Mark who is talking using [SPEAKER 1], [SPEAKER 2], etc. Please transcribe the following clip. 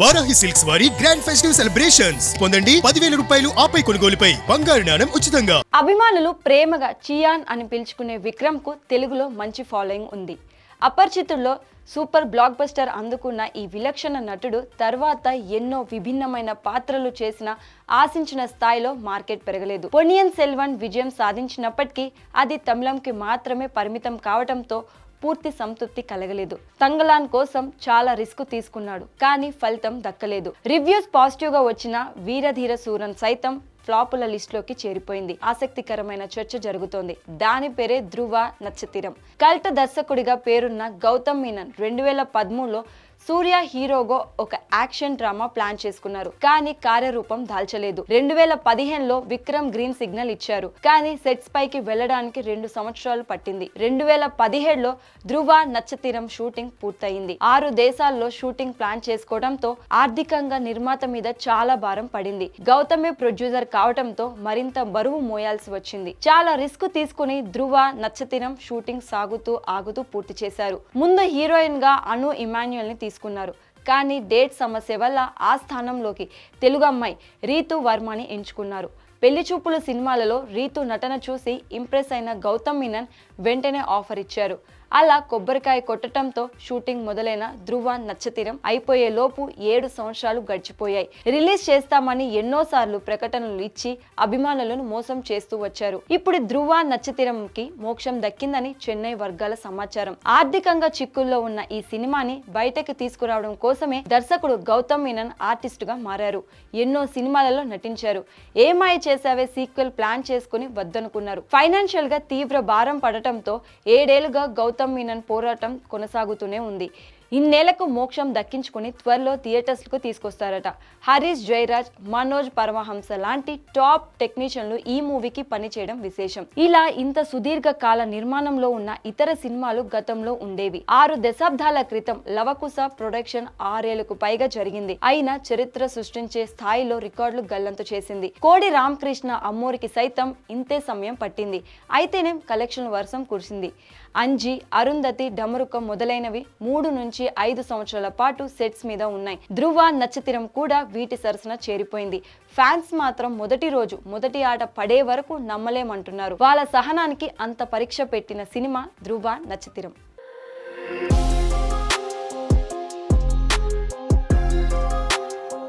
[SPEAKER 1] Varahi silks వారి grand festive celebrations పొందండి 10,000 రూపాయలు ఆపై కొనుగోలుపై బంగారు నాణెం ఉచితంగా.
[SPEAKER 2] అభిమానులు ప్రేమగా చియాన్ అని పిలుచుకునే విక్రమ్ కు తెలుగులో మంచి ఫాలోయింగ్ ఉంది. అపరిచితుల్లో సూపర్ బ్లాక్ బస్టర్ అందుకున్న ఈ విలక్షణ నటుడు తర్వాత ఎన్నో విభిన్నమైన పాత్రలు చేసిన ఆశించిన స్థాయిలో మార్కెట్ పెరగలేదు. పొన్నియిన్ సెల్వన్ విజయం సాధించినప్పటికీ అది తమిళంకి మాత్రమే పరిమితం కావడంతో పూర్తి సంతృప్తి కలగలేదు. తంగలాన్ కోసం చాలా రిస్క్ తీసుకున్నాడు, కానీ ఫలితం దక్కలేదు. రివ్యూస్ పాజిటివ్ గా వచ్చిన వీరధీర సూరన్ సైతం ఫ్లాపుల లిస్టులోకి చేరిపోయింది. ఆసక్తికరమైన చర్చ జరుగుతోంది. దాని పేరే ధ్రువ నచ్చతిరం. కల్ట్ దర్శకుడిగా పేరున్న గౌతమ్ మీనన్ 2013లో సూర్య హీరోగా ఒక యాక్షన్ డ్రామా ప్లాన్ చేసుకున్నారు, కానీ కార్యరూపం దాల్చలేదు. 2015లో విక్రమ్ గ్రీన్ సిగ్నల్ ఇచ్చారు, కానీ సెట్స్ పైకి వెళ్లడానికి 2 సంవత్సరాలు పట్టింది. 2017లో ధ్రువ నచ్చతిరం షూటింగ్ పూర్తయింది. 6 దేశాల్లో షూటింగ్ ప్లాన్ చేసుకోవడంతో ఆర్థికంగా నిర్మాత మీద చాలా భారం పడింది. గౌతమే ప్రొడ్యూసర్ కావడంతో మరింత బరువు మోయాల్సి వచ్చింది. చాలా రిస్క్ తీసుకుని ధ్రువ నచ్చతిరం షూటింగ్ సాగుతూ ఆగుతూ పూర్తి చేశారు. ముందు హీరోయిన్ గా అను ఇమాన్యుయల్ ని తీసుకున్నారు, కానీ డేట్ సమస్య వల్ల ఆ స్థానంలోకి తెలుగు అమ్మాయి రీతు వర్మని ఎంచుకున్నారు. పెళ్లి చూపులు సినిమాలలో రీతు నటన చూసి ఇంప్రెస్ అయిన గౌతమ్ మీనన్ వెంటనే ఆఫర్ ఇచ్చారు. అలా కొబ్బరికాయ కొట్టడంతో షూటింగ్ మొదలైన ధ్రువ నచ్చతిరం అయిపోయే లోపు 7 సంవత్సరాలు గడిచిపోయాయి. రిలీజ్ చేస్తామని ఎన్నోసార్లు ప్రకటనలు ఇచ్చి అభిమానులను మోసం చేస్తూ వచ్చారు. ఇప్పుడు ధ్రువ నచ్చతిరంకి మోక్షం దక్కిందని చెన్నై వర్గాల సమాచారం. ఆర్థికంగా చిక్కుల్లో ఉన్న ఈ సినిమాని బయటకి తీసుకురావడం కోసమే దర్శకుడు గౌతమ్ మీనన్ ఆర్టిస్ట్ గా మారారు. ఎన్నో సినిమాలలో నటించారు. ఏమాయ చేసావే సీక్వెల్ ప్లాన్ చేసుకుని వద్దనుకున్నారు. ఫైనాన్షియల్ గా తీవ్ర భారం పడటంతో 7 ఏళ్లుగా గౌతమ్ మీనన్ పోరాటం కొనసాగుతూనే ఉంది. ఇన్నేళ్లకు మోక్షం దక్కించుకుని త్వరలో థియేటర్స్ కు తీసుకొస్తారట. హరీష్ జయరాజ్, మనోజ్ పరమహంస లాంటి టాప్ టెక్నీషియన్లు ఈ మూవీకి పనిచేయడం విశేషం. ఇలా ఇంత సుదీర్ఘ కాల నిర్మాణంలో ఉన్న ఇతర సినిమాలు గతంలో ఉండేవి. 6 దశాబ్దాల క్రితం లవకుశ ప్రొడక్షన్ 6 ఏళ్లకు పైగా జరిగింది. అయినా చరిత్ర సృష్టించే స్థాయిలో రికార్డులు గల్లంతు చేసింది. కోడి రామకృష్ణ అమ్మోరికి సైతం ఇంతే సమయం పట్టింది. అయితేనేం కలెక్షన్ వర్షం కురిసింది. అంజీ, అరుంధతి, డమరుకం మొదలైనవి 3 నుంచి 5 సంవత్సరాల పాటు సెట్స్ మీద ఉన్నాయి. ధ్రువ నచ్చతిరం కూడా వీటి సరసన చేరిపోయింది. ఫ్యాన్స్ మాత్రం మొదటి రోజు మొదటి ఆట పడే వరకు నమ్మలేమంటున్నారు. వాళ్ళ సహనానికి అంత పరీక్ష పెట్టిన సినిమా ధ్రువ నచ్చతిరం.